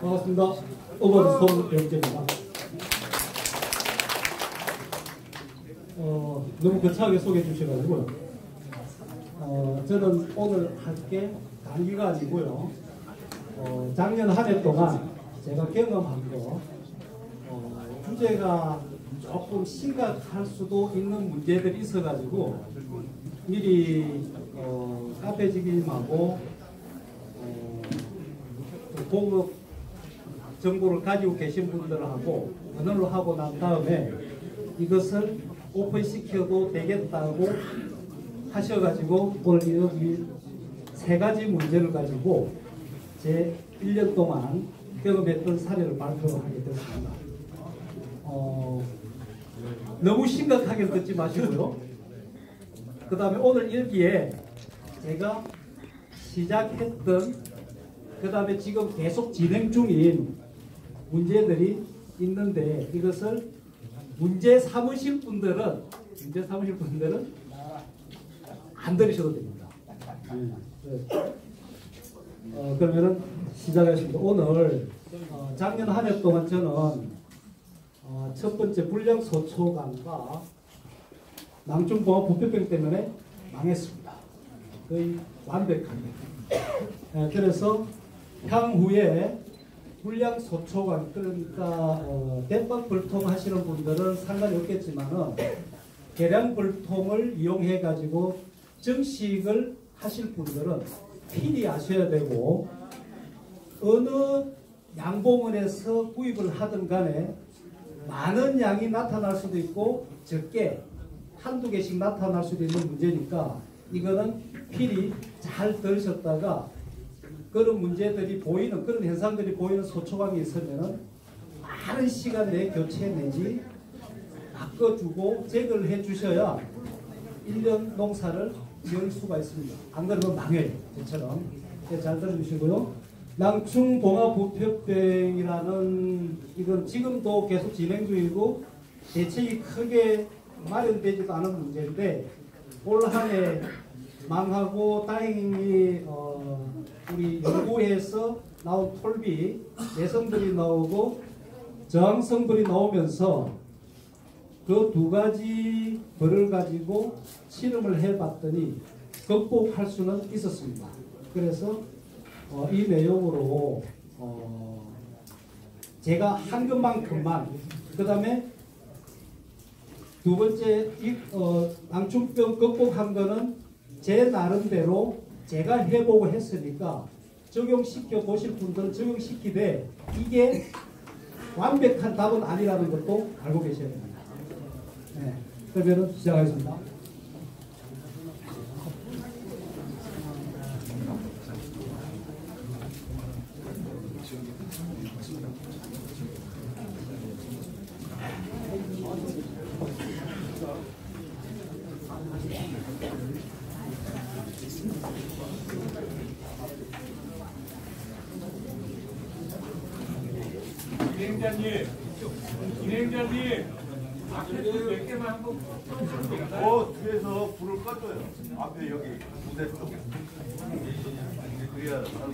반갑습니다. 어버드 송영재입니다. 너무 거창하게 소개해 주셔가지고요. 저는 오늘 할 게 강의가 아니고요. 작년 한 해 동안 제가 경험한 거, 주제가 조금 심각할 수도 있는 문제들이 있어가지고 미리 카페지김하고 공급 정보를 가지고 계신 분들하고 언어를 하고 난 다음에 이것을 오픈시켜도 되겠다고 하셔가지고 오늘 여기 세 가지 문제를 가지고 제 1년 동안 경험했던 사례를 발표하게 됐습니다. 너무 심각하게 듣지 마시고요. 그 다음에 오늘 일기에 제가 시작했던 그 다음에 지금 계속 진행 중인 문제들이 있는데 이것을 문제 삼으실 분들은 안 들으셔도 됩니다. 그러면은 시작하겠습니다. 오늘 작년 한 해 동안 저는 첫 번째 불량소초관과 낭충봉합 부패병 때문에 망했습니다. 거의 완벽하게. 그래서 향후에 불량소초관, 그러니까 대박불통 하시는 분들은 상관이 없겠지만은 계량불통을 이용해 가지고 정식을 하실 분들은 필히 아셔야 되고, 어느 양봉원에서 구입을 하든 간에 많은 양이 나타날 수도 있고 적게 한두 개씩 나타날 수도 있는 문제니까 이거는 필히 잘 들으셨다가 그런 문제들이 보이는, 그런 현상들이 보이는 소초강이 있으면은 많은 시간 내에 교체 내지 바꿔주고 제거를 해주셔야 1년 농사를 지을 수가 있습니다. 안 그러면 망해요. 저처럼. 잘 들어주시고요. 낭충봉합부패병이라는 이건 지금도 계속 진행 중이고 대책이 크게 마련되지도 않은 문제인데 올 한 해 망하고 다행히 우리 연구에서 나온 톨비 내성들이 나오고 저항성들이 나오면서 그 두 가지 벌을 가지고 실험을 해봤더니 극복할 수는 있었습니다. 그래서 이 내용으로 제가 한 것만큼만, 그 다음에 두 번째 낭충병 극복한 거는 제 나름대로 제가 해보고 했으니까 적용시켜 보실 분들은 적용시키되 이게 완벽한 답은 아니라는 것도 알고 계셔야 됩니다. 네, 그러면 시작하겠습니다. 진행자님, 앞에 몇 개만 한번 뒤에서 불을 꺼줘요. 앞에 여기 무대 쪽. 그래야 살고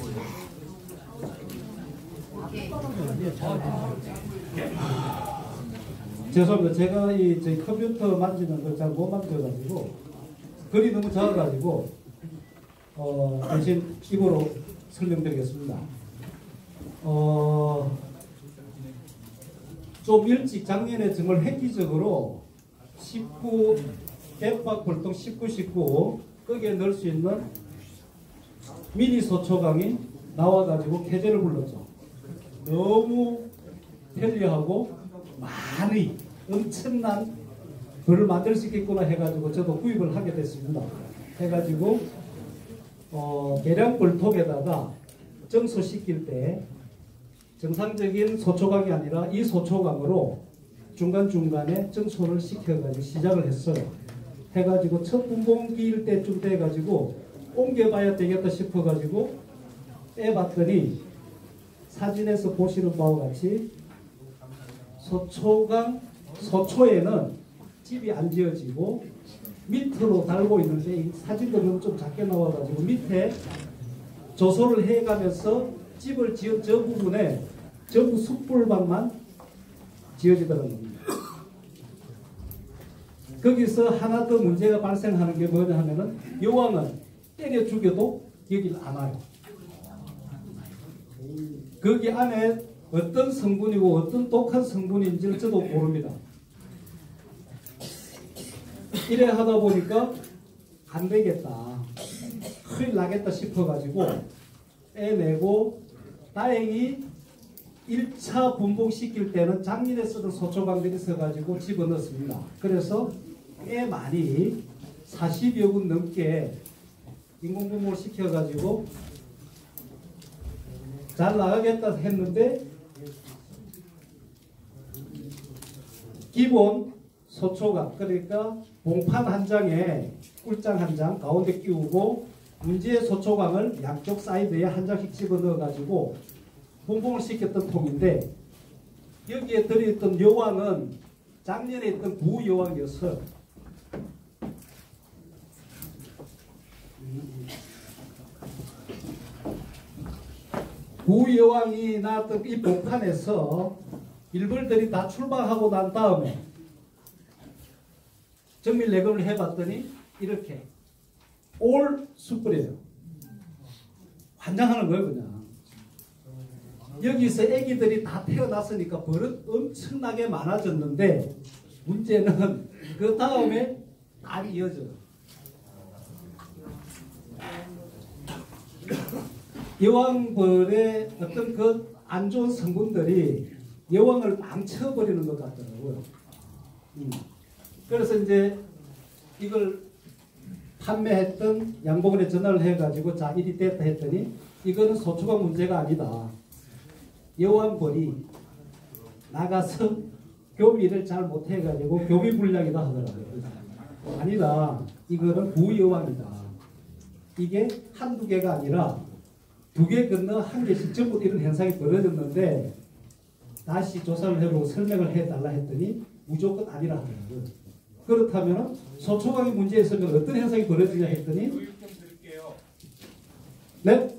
죄송합니다. 제가 저희 컴퓨터 만지는 걸 잘 못 만져가지고 글이 너무 작아가지고 대신 입으로 설명드리겠습니다. 좀 일찍 작년에 정말 획기적으로 19 대박불통 19 거기에 넣을 수 있는 미니 소초강이 나와가지고 캐제를 불렀죠. 너무 편리하고 많이 엄청난 벌을 만들 수 있겠구나 해가지고 저도 구입을 하게 됐습니다. 해가지고 계량불통에다가 정소시킬 때 정상적인 소초강이 아니라 이 소초강으로 중간중간에 정소를 시켜가지고 시작을 했어요. 해가지고 첫 분봉기일 때쯤 돼가지고 옮겨봐야 되겠다 싶어가지고 빼봤더니 사진에서 보시는 바와 같이 소초에는 집이 안 지어지고 밑으로 달고 있는데 이 사진도 좀 작게 나와가지고 밑에 조소를 해가면서 집을 지은 저 부분에 전부 숯불방만 지어지더라는 겁니다. 거기서 하나 더 문제가 발생하는 게 뭐냐 하면은 여왕은 때려 죽여도 여기를 안 와요. 거기 안에 어떤 성분이고 어떤 독한 성분인지를 저도 모릅니다. 이래 하다 보니까 안 되겠다. 큰일 나겠다 싶어가지고 빼내고 다행히 1차 분봉시킬 때는 작년에 쓰던 소초광들이 있어가지고 집어넣습니다. 그래서 꽤 많이 40여 군 넘게 인공분봉을 시켜가지고 잘 나가겠다 했는데 기본 소초광 그러니까 봉판 한 장에 꿀장 한 장 가운데 끼우고 문제의 소초광을 양쪽 사이드에 한 장씩 집어넣어가지고 분봉을 시켰던 통인데 여기에 들어있던 여왕은 작년에 있던 부여왕이어서 부여왕이 나왔던 이 봉판에서 일벌들이 다 출방하고 난 다음에 정밀 내검을 해봤더니 이렇게 올 숯불이에요. 환장하는 거예요 그냥. 여기서 애기들이 다 태어났으니까 버릇 엄청나게 많아졌는데 문제는 그 다음에 안 이어져요. 여왕벌의 어떤 그 안 좋은 성분들이 여왕을 망쳐버리는 것 같더라고요. 그래서 이제 이걸 판매했던 양봉원에 전화를 해가지고 자 일이 됐다 했더니 이거는 소초광 문제가 아니다. 여왕벌이 나가서 교미를 잘 못해가지고 교미불량이다 하더라고요. 아니다. 이거는 부여왕이다. 이게 한두 개가 아니라 2개 건너 1개씩 전부 이런 현상이 벌어졌는데 다시 조사를 해보고 설명을 해달라 했더니 무조건 아니라 하더라고요. 그렇다면 소초광이 문제 있으면 어떤 현상이 벌어지냐 했더니 교육 좀 드릴게요. 네?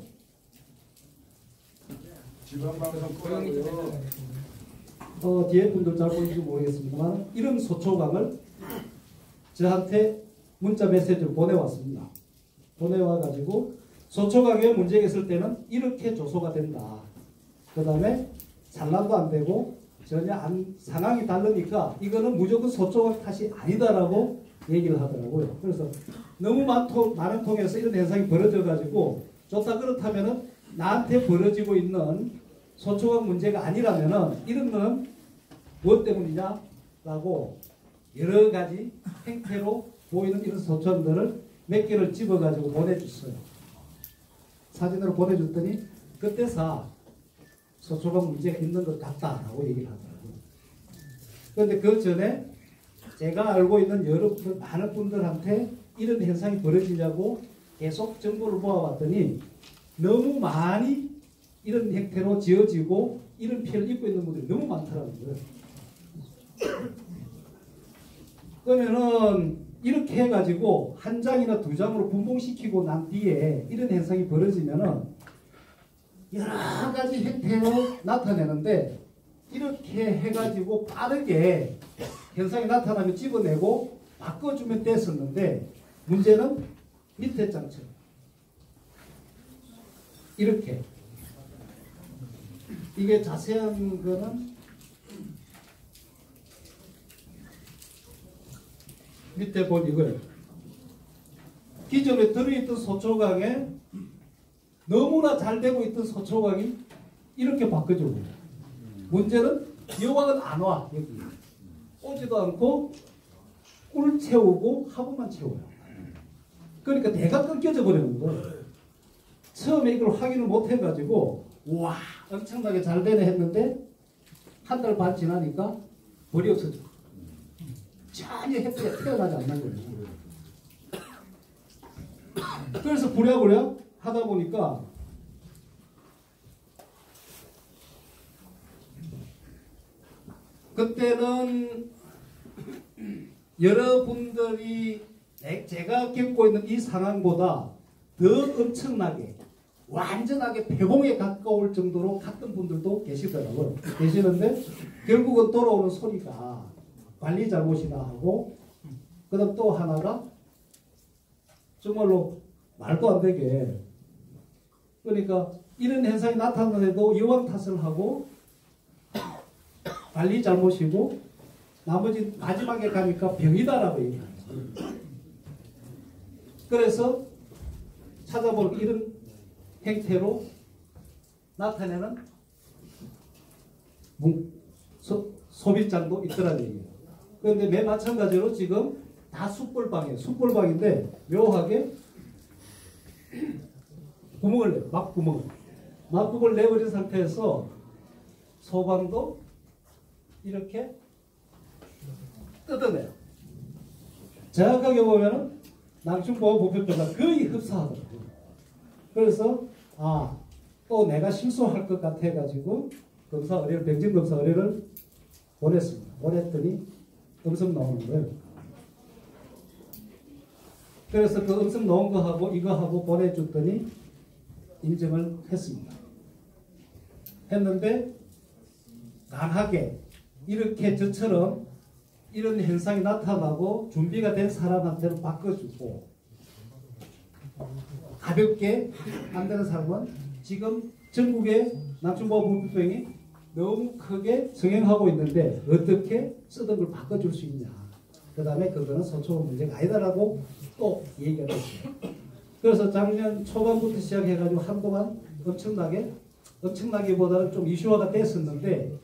지방방송 끄라고요. 뒤에 분들 잘 보이는지 모르겠습니다만 이런 소초광을 저한테 문자 메시지를 보내왔습니다. 보내와가지고 소초광에 문제가 있을 때는 이렇게 조소가 된다. 그 다음에 산란도 안 되고 전혀 상황이 다르니까 이거는 무조건 소초광 탓이 아니다라고 얘기를 하더라고요. 그래서 너무 많은 통에서 이런 현상이 벌어져가지고 좋다 그렇다면은 나한테 벌어지고 있는 소초광 문제가 아니라면은 이런 거는 무엇 때문이냐라고 여러 가지 행태로 보이는 이런 소초광들을 몇 개를 집어가지고 보내줬어요. 사진으로 보내줬더니 그때서 소초광 문제가 있는 것 같다라고 얘기를 하더라고요. 그런데 그 전에 제가 알고 있는 여러분들 많은 분들한테 이런 현상이 벌어지냐고 계속 정보를 모아봤더니 너무 많이 이런 형태로 지어지고 이런 피해를 입고 있는 분들이 너무 많더라고요. 그러면은 이렇게 해가지고 한 장이나 2장으로 분봉시키고 난 뒤에 이런 현상이 벌어지면은 여러 가지 형태로 나타내는데 이렇게 해가지고 빠르게 현상이 나타나면 집어내고 바꿔주면 됐었는데 문제는 밑에 장처럼 이렇게 이게 자세한 거는 밑에 본 이거예요. 기존에 들어있던 소초광에 너무나 잘 되고 있던 소초광이 이렇게 바뀌어져요. 문제는 여왕은 안 와. 여기 오지도 않고 꿀 채우고 화분만 채워요. 그러니까 대가 끊겨져 버리는 거예요. 처음에 이걸 확인을 못 해가지고 와 엄청나게 잘 되네 했는데 한 달 반 지나니까 벌이 없어져. 전혀 햇빛에 태어나지 않는 거예요. 그래서 부랴부랴 하다 보니까 그때는 여러분들이 제가 겪고 있는 이 상황보다 더 엄청나게 완전하게 폐봉에 가까울 정도로 갔던 분들도 계시더라고요. 계시는데 결국은 돌아오는 소리가 관리 잘못이다 하고, 그다음 또 하나가 정말로 말도 안 되게, 그러니까 이런 현상이 나타나는데도 여왕 탓을 하고 관리 잘못이고 나머지 마지막에 가니까 병이다라고 얘기하는 거예요. 그래서 찾아보니까 이런 행태로 나타내는 소비장도 있더라는 얘기예요. 그런데 매 마찬가지로 지금 다 숯불방이에요. 숯불방인데 묘하게 구멍을 내요. 막구멍을 내버린 상태에서 소방도 이렇게 뜯어내요. 정확하게 보면은 낭충보호부표표가 거의 흡사하더라고요. 그래서 또 내가 실수할 것 같아 가지고 검사 의뢰를, 병진 검사 의뢰를 보냈습니다. 보냈더니 음성 나오는 거예요. 그래서 그 음성 나온 거하고 이거하고 보내줬더니 인정을 했습니다. 했는데 강하게 이렇게 저처럼 이런 현상이 나타나고 준비가 된 사람한테는 바꿔주고, 가볍게 안 되는 사람은 지금 전국의 낭충보호부병이 너무 크게 성행하고 있는데 어떻게 쓰던 걸 바꿔줄 수 있냐. 그 다음에 그거는 서초원 문제가 아니다라고 또 얘기가 됐어요. 그래서 작년 초반부터 시작해가지고 한동안 엄청나기보다는 좀 이슈화가 됐었는데,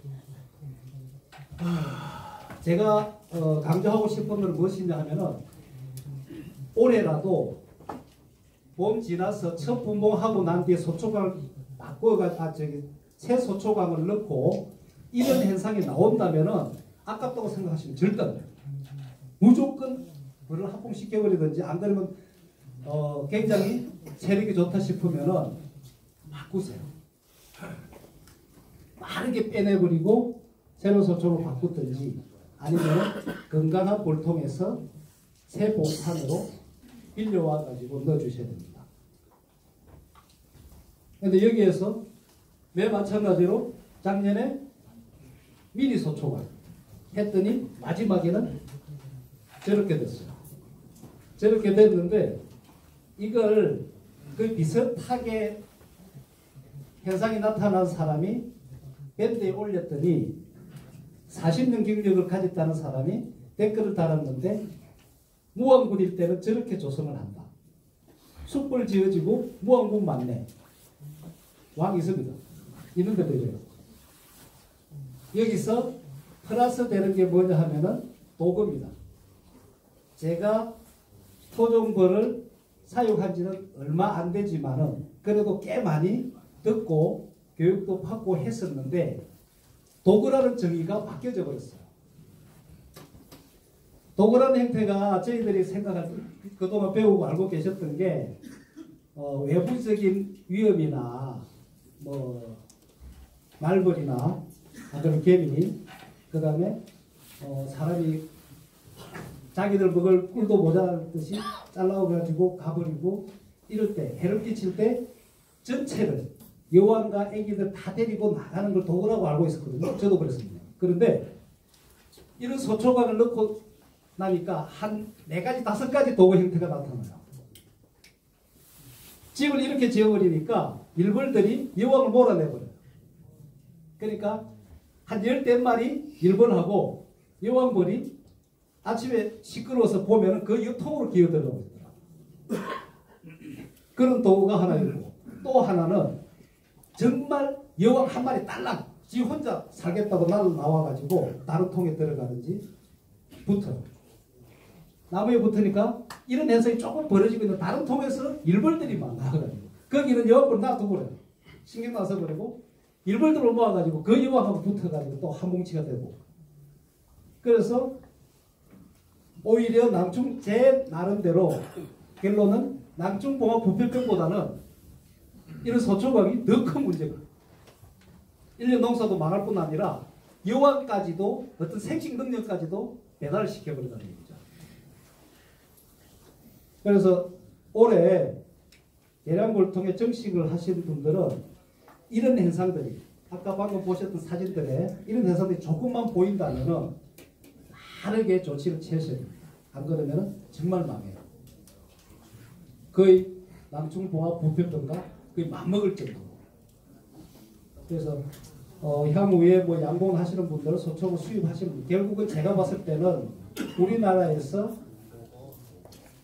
제가 강조하고 싶은 건 무엇이냐 하면은, 올해라도 봄 지나서 첫 분봉하고 난 뒤에 소초광을 새 소초광을 넣고 이런 현상이 나온다면은 아깝다고 생각하시면 절대 안 돼요. 무조건 불을 합봉시켜버리든지, 안 그러면 굉장히 세력이 좋다 싶으면은 바꾸세요. 빠르게 빼내버리고 새로운 소총으로 바꾸든지, 아니면 건강한 볼통에서 새 봉판으로 빌려와 가지고 넣어주셔야 됩니다. 그런데 여기에서 매 마찬가지로 작년에 미니 소총을 했더니 마지막에는 저렇게 됐어요. 저렇게 됐는데, 이걸 그 비슷하게 현상이 나타난 사람이 밴드에 올렸더니 40년 경력을 가졌다는 사람이 댓글을 달았는데, 무왕군일 때는 저렇게 조성을 한다. 숯불 지어지고 무왕군 맞네. 왕이 있습니다. 있는데도 이래요. 여기서 플러스 되는 게 뭐냐 하면은 도구입니다. 제가 토종벌을 사용한 지는 얼마 안 되지만은 그래도 꽤 많이 듣고 교육도 받고 했었는데, 도구라는 정의가 바뀌어져 버렸어요. 도구라는 형태가 저희들이 생각할 그동안 배우고 알고 계셨던 게 외부적인 위험이나 뭐 말벌이나 아니면 개미, 그 다음에 사람이 자기들 먹을 꿀도 모자랄 듯이 잘라가지고 가버리고 이럴 때, 해를 끼칠 때 전체를 여왕과 애기들 다 데리고 나가는 걸 도구라고 알고 있었거든요. 저도 그랬습니다. 그런데 이런 소초관을 넣고 나니까 한 4가지, 5가지 도구 형태가 나타나요. 집을 이렇게 지어버리니까 일벌들이 여왕을 몰아내버려요. 그러니까 한 10마리 일벌하고 여왕벌이 아침에 시끄러워서 보면 그 유통으로 기어들어오고 있더라고요. 그런 도구가 하나 있고, 또 하나는 정말 여왕 한 마리 딸랑 지 혼자 살겠다고 나와가지고 다른 통에 들어가든지 붙어요. 나무에 붙으니까 이런 현상이 조금 벌어지고 있는 다른 통에서 일벌들이 막 나와가지고 거기는 여왕벌 놔둬버려요. 신경 나서 버리고 일벌들을 모아가지고 그 여왕하고 붙어가지고 또 한 뭉치가 되고, 그래서 오히려 제 나름대로 결론은 낭충봉합 부패병보다는 이런 소초광이 더 큰 문제가, 1년 농사도 망할 뿐 아니라 여왕까지도 어떤 생식 능력까지도 배달을 시켜버린다는 얘기죠. 그래서 올해 계량골통에 정식을 하신 분들은 이런 현상들이 아까 방금 보셨던 사진들에 이런 현상들이 조금만 보인다면은 빠르게 조치를 취하셔야 됩니다. 안 그러면 정말 망해요. 거의 남충봉합 부패병과 거의 맞먹을 정도로. 그래서 향후에 뭐 양봉하시는 분들, 소초고 수입하시는 분들, 결국은 제가 봤을 때는 우리나라에서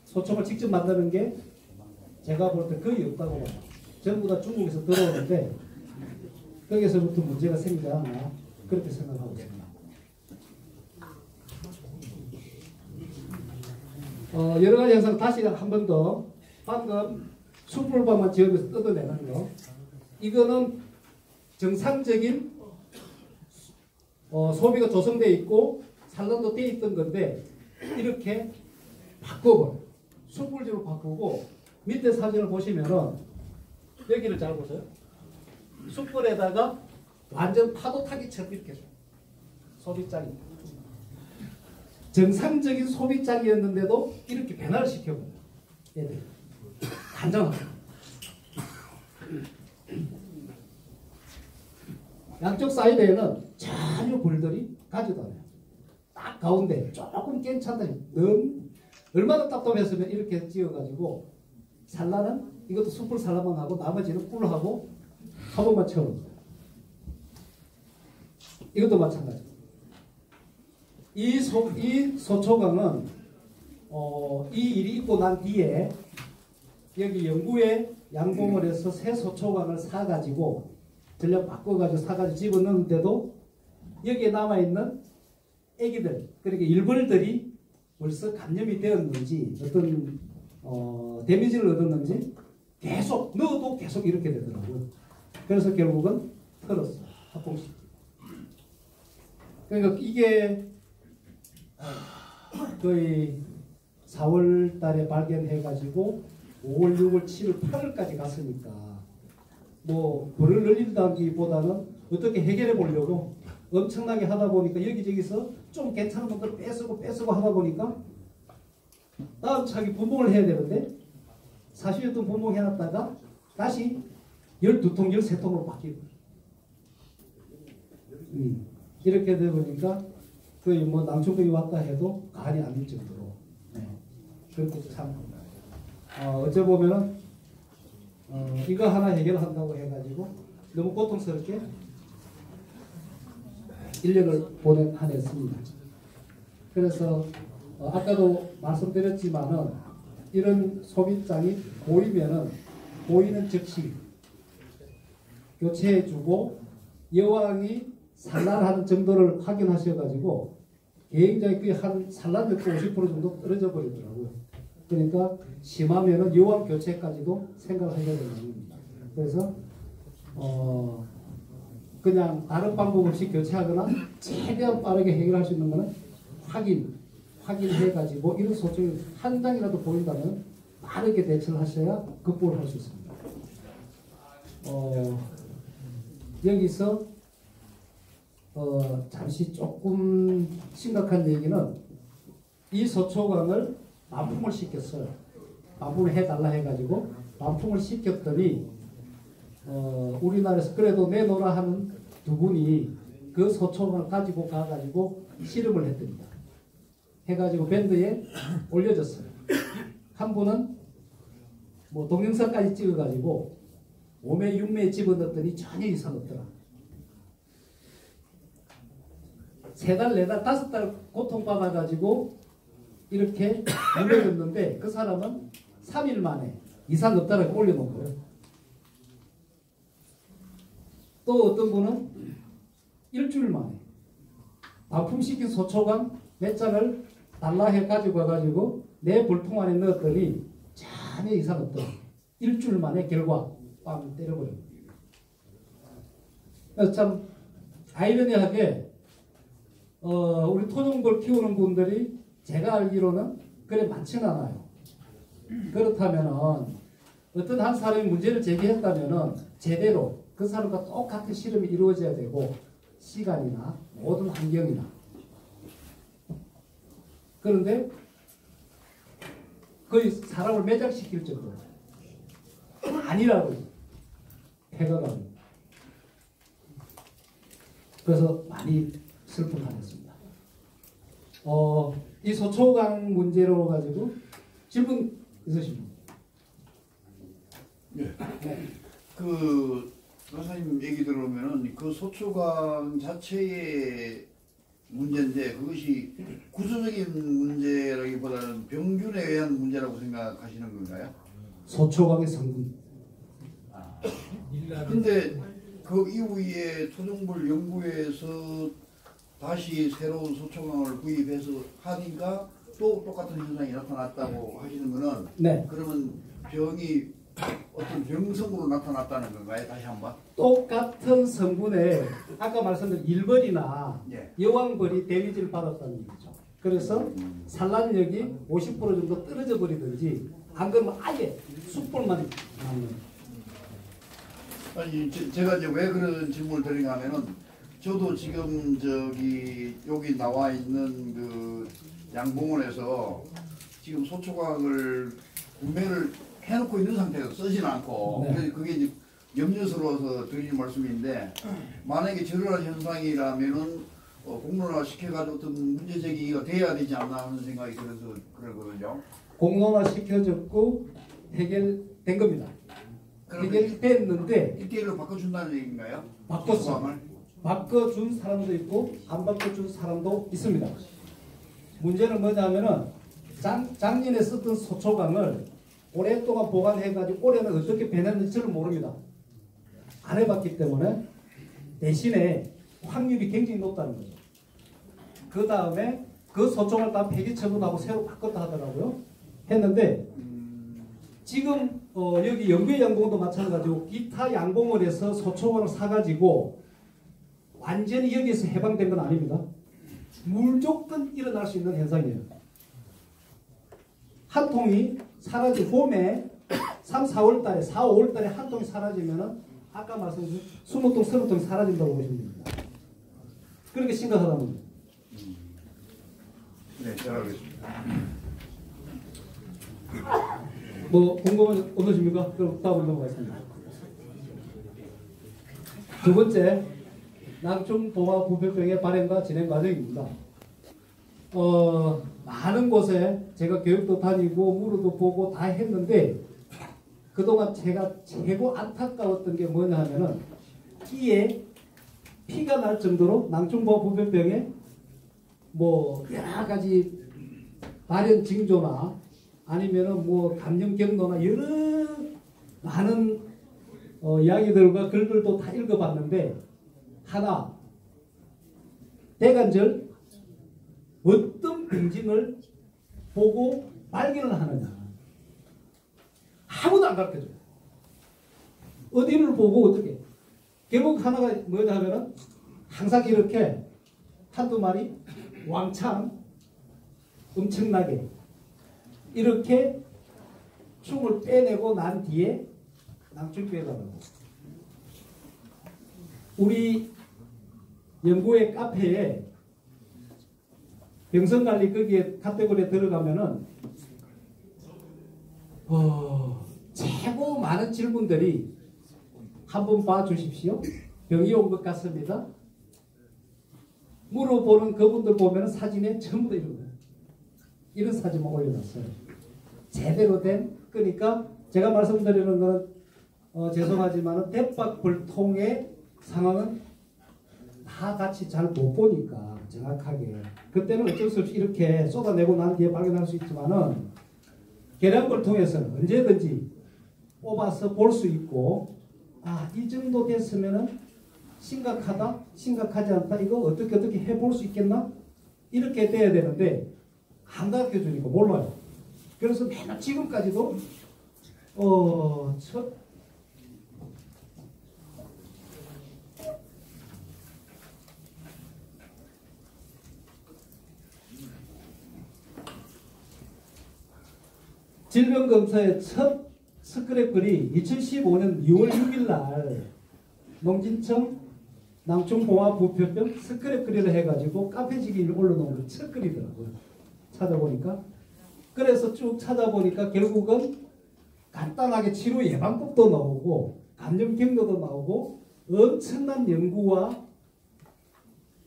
소총을 직접 만드는 게 제가 볼 때 거의 없다고 봐요. 전부 다 중국에서 들어오는데 거기서부터 문제가 생기지 않나 그렇게 생각하고 있습니다. 여러 가지 현상 다시 한 번 더 방금 숯불방만 지역에서 뜯어내는 거 이거는 정상적인 소비가 조성되어 있고 산란도 되어 있던 건데 이렇게 바꿔버려요. 숯불지로 바꾸고 밑에 사진을 보시면은 여기를 잘 보세요. 숯불에다가 완전 파도 타기처럼 이렇게 소비장이 정상적인 소비장이었는데도 이렇게 변화를 시켜버려요. 얘들 간장하고 양쪽 사이드에는 전혀 불들이 가지도 않아요. 딱 가운데 조금 괜찮다. 너무 얼마나 답답했으면 이렇게 찍어가지고 산란은 이것도 숯불 산란만 하고 나머지는 꿀하고 화분만 채우는 거예요. 이것도 마찬가지. 이 소초강은 이 일이 있고 난 뒤에 여기 영구에 양봉을 해서 새 소초강을 사가지고 전력 바꿔가지고 사가지고 집어넣는데도 여기에 남아있는 애기들 그러니까 일벌들이 벌써 감염이 되었는지 어떤 데미지를 얻었는지 계속 넣어도 계속 이렇게 되더라고요. 그래서 결국은 털었어요. 합봉식. 그러니까 이게 거의 4월 달에 발견해가지고 5월, 6월, 7월, 8월까지 갔으니까 뭐 불을 늘린다기보다는 어떻게 해결해 보려고 엄청나게 하다 보니까 여기저기서 좀 괜찮은 것들 뺏쓰고 하다 보니까 다음 차기 분봉을 해야 되는데 40여 톤 분봉해놨다가 다시 12통, 13통으로 바뀌고 이렇게 되다 보니까 거의 뭐 남충동이 왔다 해도 간이 아닐 정도로 그렇게 참 어째 보면은 이거 하나 해결한다고 해가지고 너무 고통스럽게 1년을 보낸 한 해였습니다. 그래서 아까도 말씀드렸지만은 이런 소비장이 보이는 즉시 교체해주고 여왕이 산란하는 정도를 확인하셔가지고 굉장히 그 한 산란율도 50% 정도 떨어져 버리더라고요. 그러니까 심하면은 여왕 교체까지도 생각을 해야 되는 겁니다. 그래서 그냥 다른 방법 없이 교체하거나 최대한 빠르게 해결할 수 있는 것은 확인해가지고 이런 소총이 한 장이라도 보인다면 빠르게 대처를 하셔야 극복을 할 수 있습니다. 여기서 잠시 조금 심각한 얘기는 이 소초강을 반품을 시켰어요. 반품을 해달라 해가지고 반품을 시켰더니 우리나라에서 그래도 내놓으라 하는 두 분이 그 소총을 가지고 가가지고 실험을 했답니다. 해가지고 밴드에 올려졌어요. 한 분은 뭐 동영상까지 찍어가지고 5매, 6매 집어넣었더니 전혀 이상 없더라. 3달, 4달, 5달 고통받아가지고 이렇게 올려줬는데 그 사람은 3일 만에 이상 없다라고 올려놓은 거예요. 또 어떤 분은 일주일 만에 반품시킨 소초강 몇 장을 달라 해 가지고 와가지고 내 볼통 안에 넣었더니 전혀 이상 없더라. 일주일 만에 결과 빵 때려버려요. 그래서 참 아이러니하게 우리 토종벌 키우는 분들이 제가 알기로는 그래 많지는 않아요. 그렇다면은 어떤 한 사람이 문제를 제기했다면은 제대로 그 사람과 똑같은 실험이 이루어져야 되고 시간이나 모든 환경이나 그런데 거의 사람을 매장시킬 정도로 아니라고 폐가 갑니다. 그래서 많이 슬픔하겠습니다. 이 소초강 문제로 가지고 질문 있으십니까? 예. 그 선생님 얘기 들어보면은 그 소초강 자체의 문제인데 그것이 구조적인 문제라기보다는 병균에 의한 문제라고 생각하시는 건가요? 소초강의 성분. 근데 그 이후에 토종벌 연구에서 다시 새로운 소초강을 구입해서 하니까 또 똑같은 현상이 나타났다고 하시는 거는 네. 그러면 병이 어떤 병성으로 나타났다는 건가요? 다시 한번? 똑같은 성분에 아까 말씀드린 일벌이나 예. 여왕벌이 데미지를 받았다는 얘기죠. 그래서 산란력이 50% 정도 떨어져 버리든지 안 그러면 아예 숯불만 남는. 아니 제가 이제 왜 그런 질문을 드리냐 하면은 저도 지금 여기 나와 있는 그 양봉원에서 지금 소초강을 구매를 해놓고 있는 상태에서 쓰지는 않고 네. 그래서 그게 이제 염려스러워서 드리는 말씀인데 만약에 저런 현상이라면은 공론화 시켜가지고 어떤 문제 제기가 돼야 되지 않나 하는 생각이 들어서 그러거든요. 공론화 시켜졌고 해결된 겁니다. 해결됐는데 1대1로 바꿔준다는 얘기인가요? 바꿨어. 소초강을? 바꿔준 사람도 있고 안 바꿔준 사람도 있습니다. 문제는 뭐냐면은 작년에 썼던 소초강을 오랫동안 보관해가지고 올해는 어떻게 변했는지 저는 모릅니다. 안 해봤기 때문에 대신에 확률이 굉장히 높다는 거죠. 그 다음에 그 소총을 다 폐기 처분하고 새로 바꿨다 하더라고요. 했는데 지금 여기 영구의 양봉도 마찬가지고 기타 양봉원에서 소총을 사가지고 완전히 여기에서 해방된 건 아닙니다. 무조건 일어날 수 있는 현상이에요. 한 통이 사라지 봄에 3, 4월 달에 4, 5월 달에 한 통이 사라지면은 아까 말씀드린 20통, 30통이 사라진다고 보시면 됩니다. 그렇게 심각하다는 겁니다. 네, 잘 알겠습니다. 뭐 궁금한 없으십니까? 그럼 답을 넘어가겠습니다. 두 번째, 낭충-봉화 부패병의 발행과 진행 과정입니다. 많은 곳에 제가 교육도 다니고 무료도 보고 다 했는데 그동안 제가 최고 안타까웠던 게 뭐냐 하면은 이에 피가 날 정도로 낭충-봉화 부패병에 뭐 여러 가지 발현 징조나 아니면은 뭐 감염 경로나 여러 많은 이야기들과 글들도 다 읽어봤는데 하나 대관절 어떤 병진을 보고 발견을 하느냐 아무도 안 가르쳐줘요. 어디를 보고 어떻게 결국 하나가 뭐냐 하면은 항상 이렇게 한두 마리 왕창 엄청나게 이렇게 춤을 빼내고 난 뒤에 낭충병이라고 우리 연구의 카페에 병성관리 거기에 카테고리에 들어가면은 최고 많은 질문들이 한번 봐주십시오. 병이 온 것 같습니다. 물어보는 그분들 보면 사진에 전부 다 이런 거예요. 이런 사진만 올려놨어요. 제대로 된 그러니까 제가 말씀드리는 거는 죄송하지만 대박불통의 상황은 다 같이 잘 못 보니까 정확하게 그때는 어쩔 수 없이 이렇게 쏟아내고 난 뒤에 발견할 수 있지만은 계량불 통해서는 언제든지 뽑아서 볼 수 있고 이 정도 됐으면은 심각하다 심각하지 않다 이거 어떻게 해볼 수 있겠나 이렇게 돼야 되는데 안 가르쳐 주니까 몰라요. 그래서 맨날 지금까지도 질병검사의 첫 스크랩 글이 2015년 6월 6일 날 농진청 낭충-봉화 부표병 스크랩 글을 해가지고 카페지기를 올려놓은 게 첫 글이더라고요. 찾아보니까. 그래서 쭉 찾아보니까 결국은 간단하게 치료 예방법도 나오고 감염 경로도 나오고 엄청난 연구와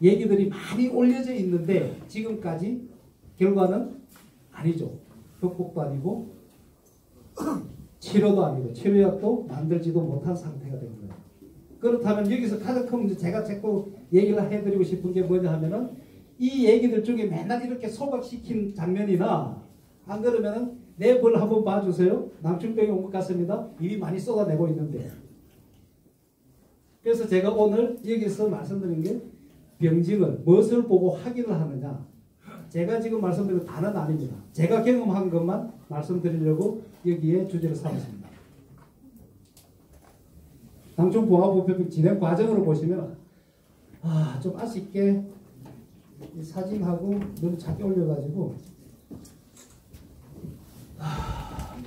얘기들이 많이 올려져 있는데 지금까지 결과는 아니죠. 극복도 아니고 치료도 아니고 치료약도 만들지도 못한 상태가 된 거예요. 그렇다면 여기서 가장 큰 문제 제가 자꾸 얘기를 해드리고 싶은 게 뭐냐 하면은 이 얘기들 중에 맨날 이렇게 소각시킨 장면이나 안 그러면은 내 벌 한번 봐주세요. 남충병이 온 것 같습니다. 이미 많이 쏟아내고 있는데. 그래서 제가 오늘 여기서 말씀드린 게 병증을 무엇을 보고 확인을 하느냐. 제가 지금 말씀드린 다는 아닙니다. 제가 경험한 것만 말씀드리려고 여기에 주제를 삼았습니다. 당충봉합부표병 진행 과정으로 보시면 좀 아쉽게 이 사진하고 너무 작게 올려가지고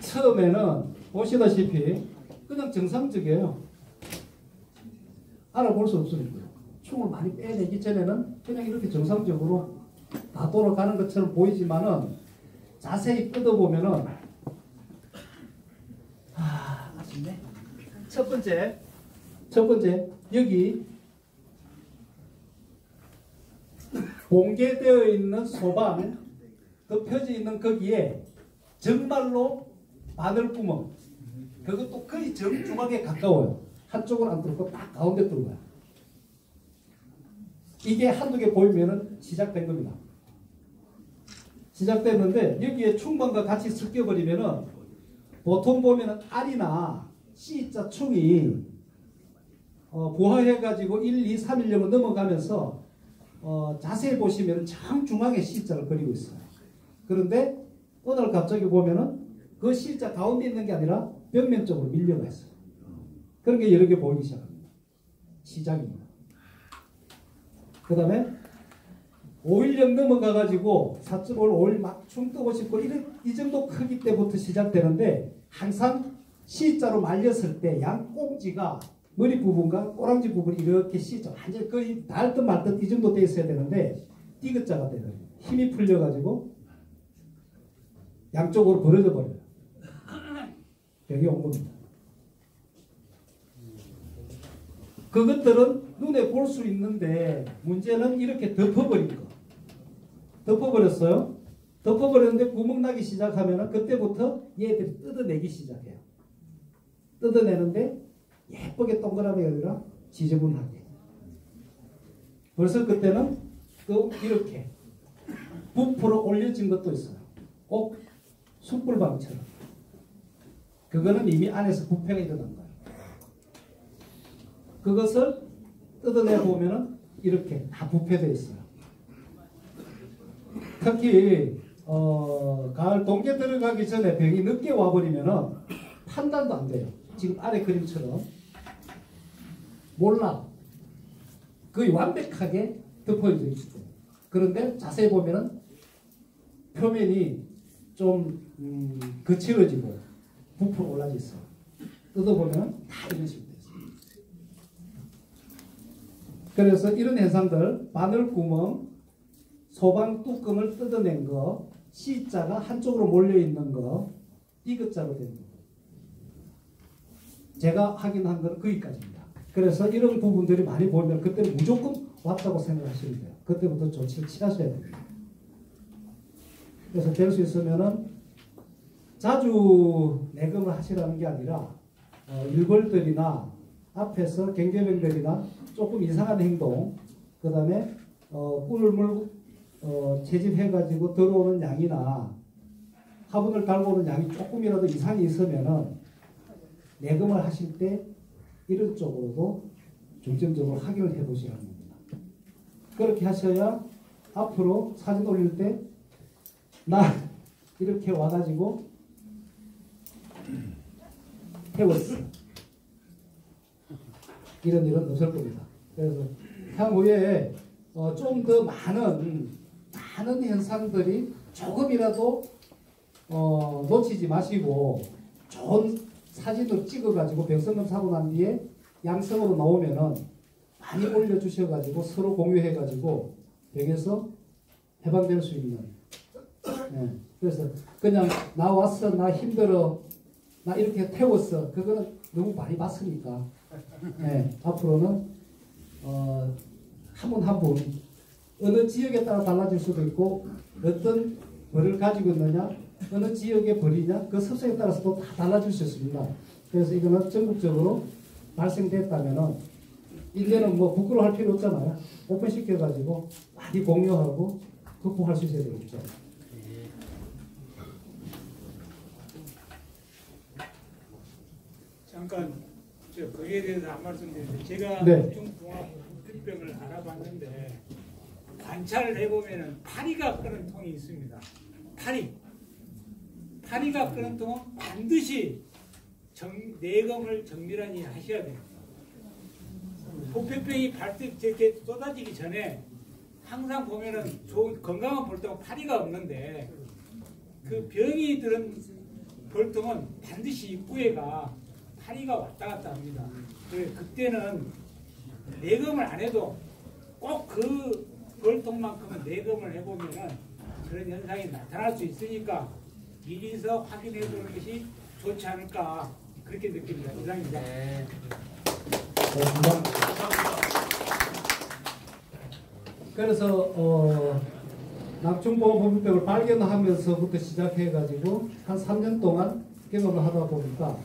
처음에는 보시다시피 그냥 정상적이에요. 알아볼 수 없으니까. 충을 많이 빼내기 전에는 그냥 이렇게 정상적으로 다 돌아가는 것처럼 보이지만은 자세히 뜯어보면은 아쉽네. 첫 번째 여기 공개되어 있는 소방 덮여져 있는 거기에 정말로 바늘구멍 그것도 거의 정중앙에 가까워요. 한쪽으로 안 뚫고 딱 가운데 뚫은 거야. 이게 한두 개 보이면은 시작된 겁니다. 시작됐는데 여기에 충만과 같이 섞여버리면은 보통 보면은 알이나 C자 충이 부화해가지고 1, 2, 3일령을 넘어가면서 자세히 보시면은 정중앙에 C자를 그리고 있어요. 그런데 오늘 갑자기 보면은 그 C자 가운데 있는 게 아니라 벽면 쪽으로 밀려가 있어요. 그런 게 여러 개 보이기 시작합니다. 시작입니다. 그 다음에 5일령 넘어가가지고 4.5, 5일 막 충 뜨고 싶고 이 정도 크기 때부터 시작되는데 항상 C자로 말렸을 때 양 꼭지가 머리 부분과 꼬랑지 부분이 이렇게 C자 완전히 거의 닿을 듯 말 듯 이 정도 돼 있어야 되는데 디귿자가 되는 힘이 풀려가지고 양쪽으로 벌어져 버려요. 여기 온 겁니다. 그것들은 눈에 볼 수 있는데 문제는 이렇게 덮어버린 거. 덮어버렸어요. 덮어버렸는데 구멍 나기 시작하면 그때부터 얘들이 뜯어내기 시작해요. 뜯어내는데 예쁘게 동그라미가 아니라 지저분하게. 벌써 그때는 또 이렇게 부풀어 올려진 것도 있어요. 꼭 숯불방처럼. 그거는 이미 안에서 부패가 일어난 거예요. 그것을 뜯어내 보면은 이렇게 다 부패되어 있어요. 특히 가을 동계 들어가기 전에 병이 늦게 와버리면은 판단도 안 돼요. 지금 아래 그림처럼 몰라. 거의 완벽하게 덮어져 있을 때. 그런데 자세히 보면은 표면이 좀 거칠어지고 부풀어 올라져 있어. 뜯어보면 다 이런 식으로 돼 있어요. 그래서 이런 현상들, 바늘구멍, 소방 뚜껑을 뜯어낸 거, C자가 한쪽으로 몰려있는 거, 디귿자로 된 거. 제가 확인한 건 거기까지입니다. 그래서 이런 부분들이 많이 보면 그때 무조건 왔다고 생각하시면 돼요. 그때부터 조치를 취하셔야 됩니다. 그래서 될 수 있으면은 자주 내검을 하시라는 게 아니라 일벌들이나 앞에서 경계병들이나 조금 이상한 행동, 그 다음에 꿀물 채집해가지고 들어오는 양이나 화분을 달고 오는 양이 조금이라도 이상이 있으면은 내검을 하실 때 이런 쪽으로도 중점적으로 확인을 해보시라는 겁니다. 그렇게 하셔야 앞으로 사진 올릴 때 나 이렇게 와가지고 태웠어. 이런 일은 없을 겁니다. 그래서 향후에 좀 더 많은 현상들이 조금이라도 놓치지 마시고 좋은 사진을 찍어가지고 병성검 사고 난 뒤에 양성으로 나오면은 많이 올려주셔가지고 서로 공유해가지고 병에서 해방될 수 있는. 그래서 그냥 나 왔어 나 힘들어 나 이렇게 태웠어. 그거는 너무 많이 봤으니까. 네, 앞으로는 한 분 한 분 어느 지역에 따라 달라질 수도 있고 어떤 벌을 가지고 있느냐 어느 지역의 벌이냐 그 습성에 따라서도 다 달라질 수 있습니다. 그래서 이거는 전국적으로 발생됐다면은 이제는 뭐 부끄러워할 필요 없잖아요. 오픈시켜가지고 많이 공유하고 극복할 수 있어야 되겠죠. 잠깐 거기에 대해서 한 말씀 드리는데 제가 네. 중종합병을 알아봤는데 관찰을 해보면은 파리가 끄는 통이 있습니다. 파리가 끄는 통은 반드시 내검을 정밀하게 하셔야 돼요. 보폐병이 이렇게 쏟아지기 전에 항상 보면은 좋은 건강한 벌통은 파리가 없는데 그 병이 들은 벌통은 반드시 입구에가 파리가 왔다 갔다 합니다. 그때는 내검을 안 해도 꼭 그 벌통만큼은 내검을 해보면은 그런 현상이 나타날 수 있으니까 미리서 확인해 보는 것이 좋지 않을까 그렇게 느낍니다. 이상입니다. 네, 그래서 낙중보호법병을 발견하면서부터 시작해가지고 한 3년 동안 경험을 하다 보니까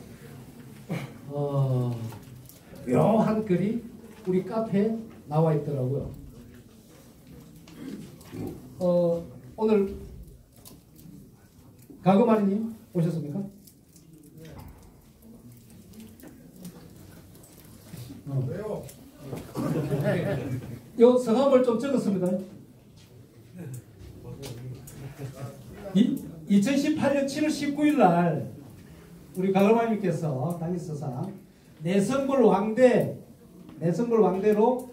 묘한 글이 우리 카페에 나와 있더라고요. 오늘 가그마리님 오셨습니까? 왜요? 요 성함을 좀 적었습니다. 2018년 7월 19일 날 우리 가그마님께서 당일서상 내성불 왕대로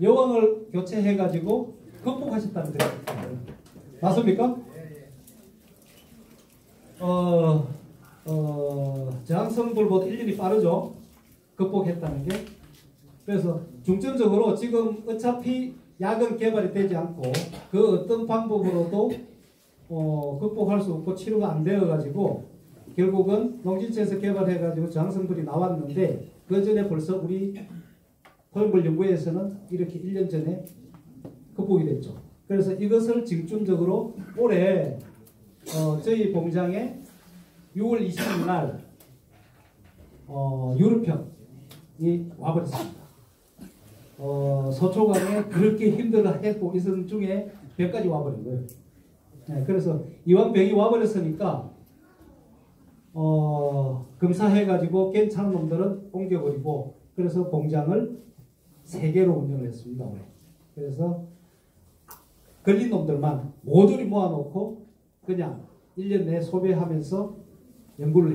여왕을 교체해가지고 극복하셨다는 거예요. 맞습니까? 저항성불보다 1년이 빠르죠. 극복했다는 게. 그래서 중점적으로 지금 어차피 약은 개발이 되지 않고 그 어떤 방법으로도 극복할 수 없고 치료가 안 되어가지고 결국은 농진체에서 개발해가지고 저항성불이 나왔는데 그 전에 벌써 우리 토양벌연구회에서는 이렇게 1년 전에 극복이 됐죠. 그래서 이것을 중점적으로 올해 저희 공장에 6월 20일 날 유럽편이 와버렸습니다. 서초강에 그렇게 힘들어했고 있은 중에 벽까지 와버린 거예요. 네, 그래서 이왕 벽이 와버렸으니까 검사해가지고 괜찮은 놈들은 옮겨버리고 그래서 공장을 3개로 운영을 했습니다. 올해. 그래서 걸린 놈들만 모조리 모아놓고 그냥 1년 내에 소비하면서 연구를 해